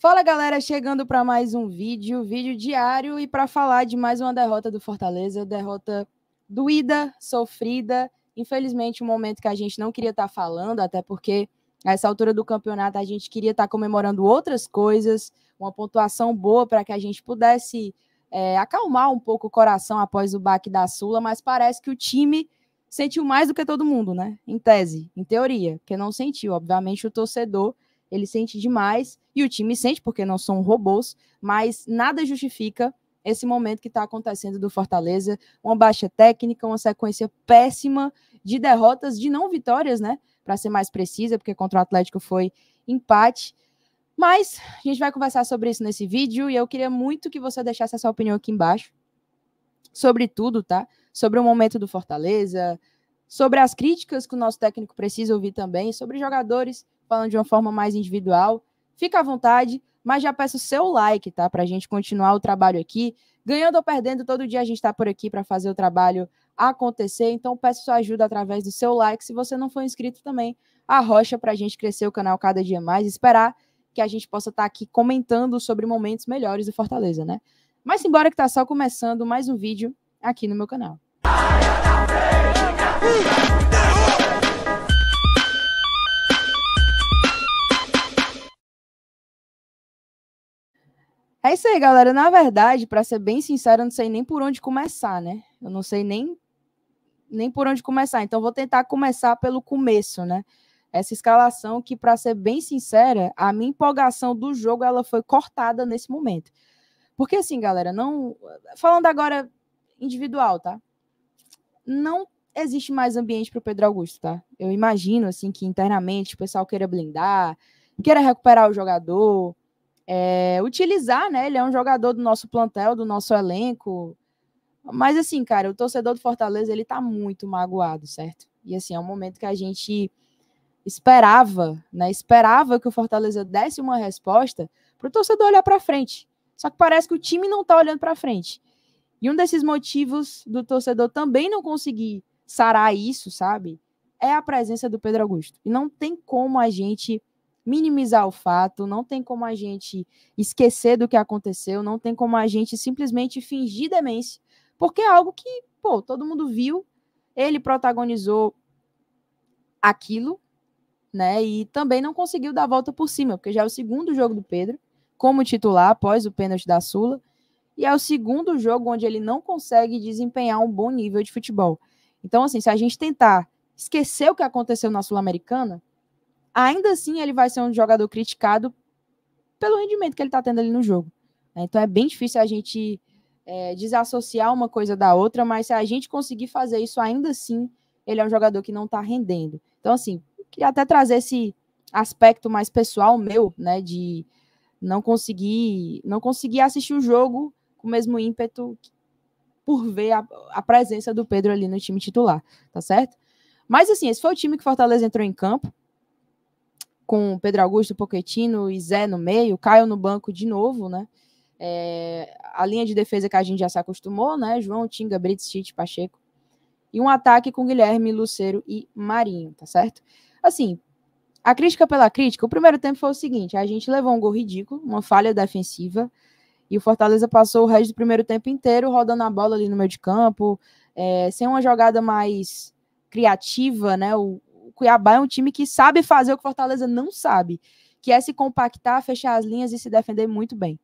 Fala galera, chegando para mais um vídeo diário e para falar de mais uma derrota do Fortaleza, derrota doída, sofrida, infelizmente um momento que a gente não queria estar falando, até porque a essa altura do campeonato a gente queria estar comemorando outras coisas, uma pontuação boa para que a gente pudesse acalmar um pouco o coração após o baque da Sula, mas parece que o time sentiu mais do que todo mundo, né? Em tese, em teoria, porque não sentiu, obviamente o torcedor ele sente demais, e o time sente, porque não são robôs, mas nada justifica esse momento que está acontecendo do Fortaleza, uma baixa técnica, uma sequência péssima de derrotas, de não vitórias, né, para ser mais precisa, porque contra o Atlético foi empate, mas a gente vai conversar sobre isso nesse vídeo, e eu queria muito que você deixasse a sua opinião aqui embaixo, sobre tudo, tá? Sobre o momento do Fortaleza, sobre as críticas que o nosso técnico precisa ouvir também, sobre jogadores, falando de uma forma mais individual. Fica à vontade, mas já peço o seu like, tá? Pra gente continuar o trabalho aqui. Ganhando ou perdendo, todo dia a gente tá por aqui para fazer o trabalho acontecer. Então peço sua ajuda através do seu like. Se você não for inscrito também, arrocha pra gente crescer o canal cada dia mais. Esperar que a gente possa estar aqui comentando sobre momentos melhores do Fortaleza, né? Mas embora que tá só começando mais um vídeo aqui no meu canal. É isso aí, galera. Na verdade, para ser bem sincero, eu não sei nem por onde começar, né? Eu não sei nem por onde começar. Então, vou tentar começar pelo começo, né? Essa escalação que, para ser bem sincera, a minha empolgação do jogo ela foi cortada nesse momento. Porque, assim, galera, não... Falando agora individual, tá? Não existe mais ambiente para o Pedro Augusto, tá? Eu imagino, assim, que internamente o pessoal queira blindar, queira recuperar o jogador... utilizar, né? Ele é um jogador do nosso plantel, do nosso elenco. Mas, assim, cara, o torcedor do Fortaleza, ele tá muito magoado, certo? E, assim, é um momento que a gente esperava, né? Esperava que o Fortaleza desse uma resposta pro torcedor olhar para frente. Só que parece que o time não tá olhando para frente. E um desses motivos do torcedor também não conseguir sarar isso, sabe? É a presença do Pedro Augusto. E não tem como a gente minimizar o fato, não tem como a gente esquecer do que aconteceu, não tem como a gente simplesmente fingir demência, porque é algo que, pô, todo mundo viu, ele protagonizou aquilo, né, e também não conseguiu dar a volta por cima, porque já é o segundo jogo do Pedro, como titular, após o pênalti da Sula, e é o segundo jogo onde ele não consegue desempenhar um bom nível de futebol. Então, assim, se a gente tentar esquecer o que aconteceu na Sul-Americana, ainda assim ele vai ser um jogador criticado pelo rendimento que ele está tendo ali no jogo. Então é bem difícil a gente desassociar uma coisa da outra, mas se a gente conseguir fazer isso, ainda assim ele é um jogador que não está rendendo. Então, assim, queria até trazer esse aspecto mais pessoal meu, né, de não conseguir assistir o jogo com o mesmo ímpeto por ver a presença do Pedro ali no time titular, tá certo? Mas, assim, esse foi o time que o Fortaleza entrou em campo, com Pedro Augusto, Pochettino e Zé no meio, Caio no banco de novo, né? A linha de defesa que a gente já se acostumou, né? João, Tinga, Brits, Tite, Pacheco. E um ataque com Guilherme, Lucero e Marinho, tá certo? Assim, a crítica pela crítica, o primeiro tempo foi o seguinte, a gente levou um gol ridículo, uma falha defensiva, e o Fortaleza passou o resto do primeiro tempo inteiro rodando a bola ali no meio de campo, sem uma jogada mais criativa, né? O Cuiabá é um time que sabe fazer o que o Fortaleza não sabe, que é se compactar, fechar as linhas e se defender muito bem.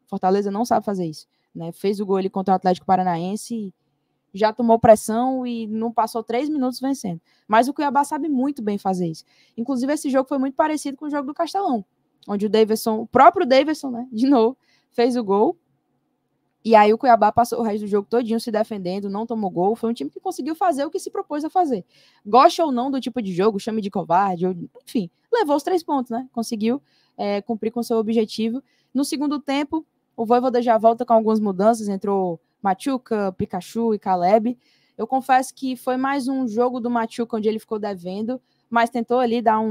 Fortaleza não sabe fazer isso, né? Fez o gol ali contra o Atlético Paranaense, já tomou pressão e não passou 3 minutos vencendo. Mas o Cuiabá sabe muito bem fazer isso. Inclusive, esse jogo foi muito parecido com o jogo do Castelão, onde o próprio Davidson, né, de novo, fez o gol. E aí o Cuiabá passou o resto do jogo todinho se defendendo, não tomou gol. Foi um time que conseguiu fazer o que se propôs a fazer. Goste ou não do tipo de jogo, chame de covarde, enfim, levou os 3 pontos, né? Conseguiu cumprir com o seu objetivo. No segundo tempo, o Vojvoda já volta com algumas mudanças, entrou Machuca, Pikachu e Caleb. Eu confesso que foi mais um jogo do Machuca onde ele ficou devendo, mas tentou ali dar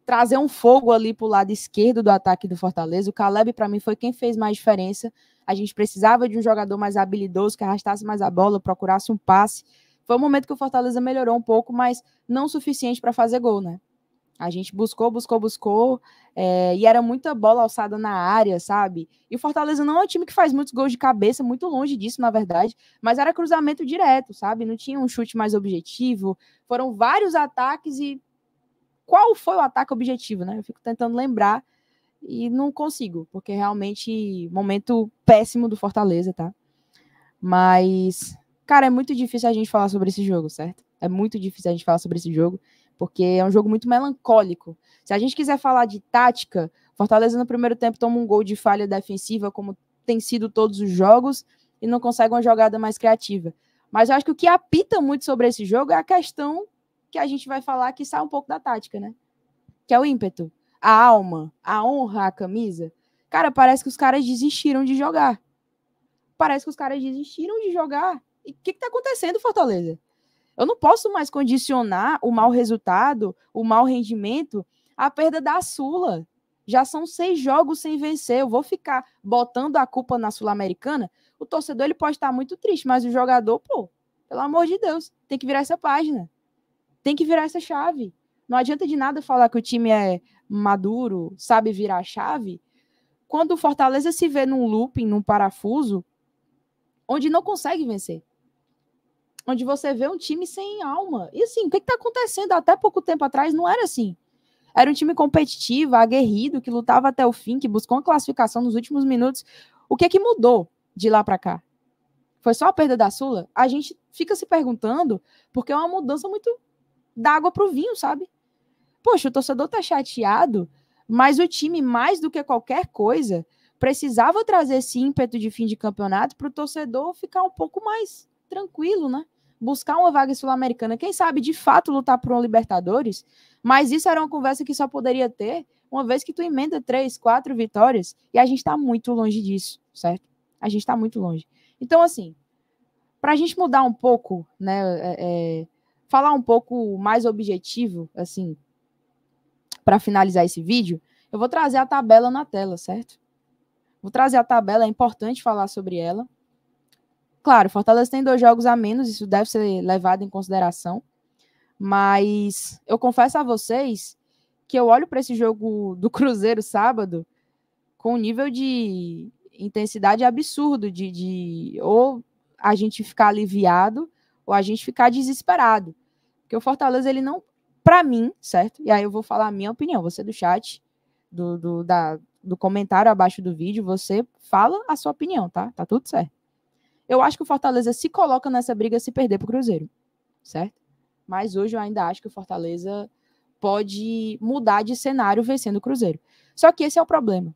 trazer um fogo ali para o lado esquerdo do ataque do Fortaleza. O Caleb, para mim, foi quem fez mais diferença. A gente precisava de um jogador mais habilidoso, que arrastasse mais a bola, procurasse um passe. Foi um momento que o Fortaleza melhorou um pouco, mas não o suficiente para fazer gol, né? A gente buscou, e era muita bola alçada na área, sabe? E o Fortaleza não é um time que faz muitos gols de cabeça, muito longe disso, na verdade, mas era cruzamento direto, sabe? Não tinha um chute mais objetivo, foram vários ataques e qual foi o ataque objetivo, né? Eu fico tentando lembrar e não consigo, porque realmente momento péssimo do Fortaleza, tá? Mas, cara, é muito difícil a gente falar sobre esse jogo, certo? É muito difícil a gente falar sobre esse jogo, porque é um jogo muito melancólico. Se a gente quiser falar de tática, Fortaleza no primeiro tempo toma um gol de falha defensiva, como tem sido todos os jogos, e não consegue uma jogada mais criativa. Mas eu acho que o que apita muito sobre esse jogo é a questão que a gente vai falar que sai um pouco da tática, né? Que é o ímpeto, a alma, a honra, a camisa. Cara, parece que os caras desistiram de jogar. Parece que os caras desistiram de jogar. E o que tá acontecendo, Fortaleza? Eu não posso mais condicionar o mau resultado, o mau rendimento, à perda da Sula. Já são 6 jogos sem vencer. Eu vou ficar botando a culpa na Sul-Americana? O torcedor ele pode estar muito triste, mas o jogador, pô, pelo amor de Deus, tem que virar essa página. Tem que virar essa chave. Não adianta de nada falar que o time é maduro, sabe virar a chave, quando o Fortaleza se vê num looping, num parafuso, onde não consegue vencer. Onde você vê um time sem alma. E assim, o que está acontecendo? Até pouco tempo atrás não era assim. Era um time competitivo, aguerrido, que lutava até o fim, que buscou uma classificação nos últimos minutos. O que mudou de lá para cá? Foi só a perda da Sula? A gente fica se perguntando, porque é uma mudança muito da água pro vinho, sabe? Poxa, o torcedor tá chateado, mas o time, mais do que qualquer coisa, precisava trazer esse ímpeto de fim de campeonato para o torcedor ficar um pouco mais tranquilo, né? Buscar uma vaga sul-americana, quem sabe de fato lutar por um Libertadores, mas isso era uma conversa que só poderia ter uma vez que tu emenda 3, 4 vitórias, e a gente tá muito longe disso, certo? A gente tá muito longe. Então, assim, para a gente mudar um pouco, né, falar um pouco mais objetivo, assim, para finalizar esse vídeo, eu vou trazer a tabela na tela, certo? Vou trazer a tabela, é importante falar sobre ela. Claro, Fortaleza tem 2 jogos a menos, isso deve ser levado em consideração, mas eu confesso a vocês que eu olho para esse jogo do Cruzeiro sábado com um nível de intensidade absurdo, ou a gente ficar aliviado ou a gente ficar desesperado. Porque o Fortaleza, ele não, para mim, certo? E aí eu vou falar a minha opinião, você do chat, do comentário abaixo do vídeo, você fala a sua opinião, tá? Tá tudo certo. Eu acho que o Fortaleza se coloca nessa briga se perder pro Cruzeiro, certo? Mas hoje eu ainda acho que o Fortaleza pode mudar de cenário vencendo o Cruzeiro. Só que esse é o problema.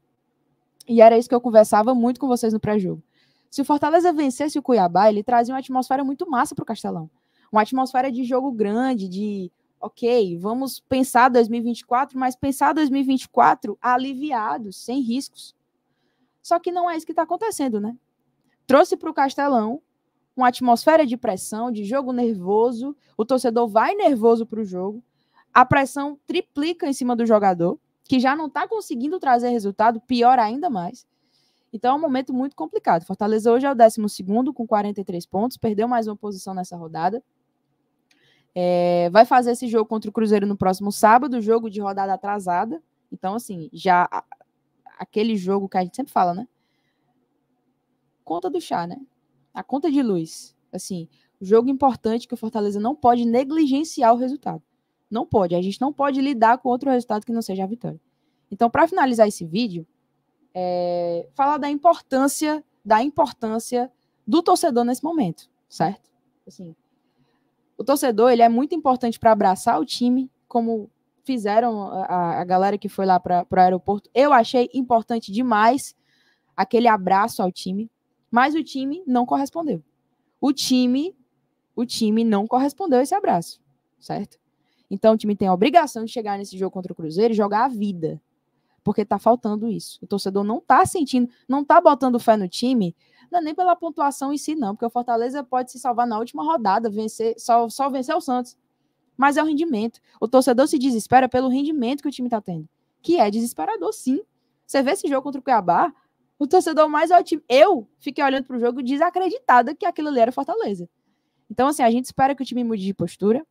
E era isso que eu conversava muito com vocês no pré-jogo. Se o Fortaleza vencesse o Cuiabá, ele trazia uma atmosfera muito massa pro Castelão. Uma atmosfera de jogo grande, de ok, vamos pensar 2024, mas pensar 2024 aliviados, sem riscos. Só que não é isso que está acontecendo, né? Trouxe para o Castelão uma atmosfera de pressão, de jogo nervoso, o torcedor vai nervoso para o jogo, a pressão triplica em cima do jogador, que já não está conseguindo trazer resultado, pior ainda mais. Então é um momento muito complicado. Fortaleza hoje é o 12º com 43 pontos, perdeu mais uma posição nessa rodada. Vai fazer esse jogo contra o Cruzeiro no próximo sábado, jogo de rodada atrasada. Então, assim, já aquele jogo que a gente sempre fala, né? Conta do chá, né? A conta de luz. Assim, jogo importante que o Fortaleza não pode negligenciar o resultado. Não pode. A gente não pode lidar com outro resultado que não seja a vitória. Então, para finalizar esse vídeo, falar da importância do torcedor nesse momento, certo? Assim, o torcedor, ele é muito importante para abraçar o time, como fizeram a galera que foi lá para o aeroporto. Eu achei importante demais aquele abraço ao time, mas o time não correspondeu. O time não correspondeu a esse abraço, certo? Então o time tem a obrigação de chegar nesse jogo contra o Cruzeiro e jogar a vida, porque tá faltando isso. O torcedor não tá sentindo, não tá botando fé no time, não é nem pela pontuação em si, não, porque o Fortaleza pode se salvar na última rodada, vencer, só vencer o Santos. Mas é o rendimento. O torcedor se desespera pelo rendimento que o time tá tendo, que é desesperador, sim. Você vê esse jogo contra o Cuiabá, o torcedor mais ótimo. Eu fiquei olhando pro jogo desacreditada que aquilo ali era Fortaleza. Então, assim, a gente espera que o time mude de postura.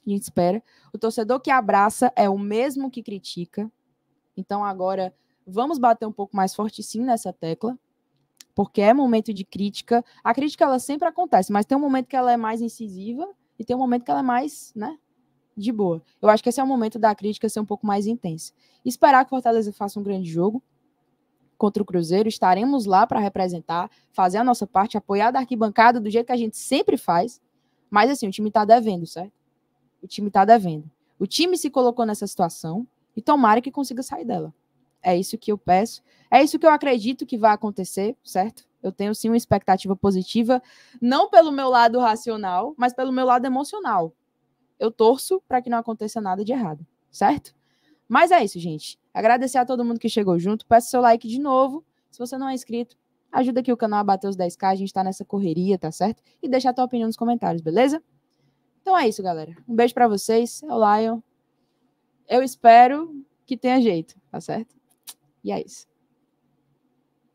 A gente espera. O torcedor que abraça é o mesmo que critica. Então, agora, vamos bater um pouco mais forte, sim, nessa tecla, porque é momento de crítica. A crítica, ela sempre acontece, mas tem um momento que ela é mais incisiva e tem um momento que ela é mais, né, de boa. Eu acho que esse é o momento da crítica ser um pouco mais intensa. Esperar que o Fortaleza faça um grande jogo contra o Cruzeiro. Estaremos lá para representar, fazer a nossa parte, apoiar da arquibancada do jeito que a gente sempre faz. Mas, assim, o time tá devendo, certo? O time tá devendo. O time se colocou nessa situação e tomara que consiga sair dela. É isso que eu peço. É isso que eu acredito que vai acontecer, certo? Eu tenho, sim, uma expectativa positiva, não pelo meu lado racional, mas pelo meu lado emocional. Eu torço para que não aconteça nada de errado, certo? Mas é isso, gente. Agradecer a todo mundo que chegou junto. Peço seu like de novo. Se você não é inscrito, ajuda aqui o canal a bater os 10k. A gente tá nessa correria, tá certo? E deixa a tua opinião nos comentários, beleza? Então é isso, galera. Um beijo para vocês. É o Lion. Eu espero que tenha jeito, tá certo? E é isso.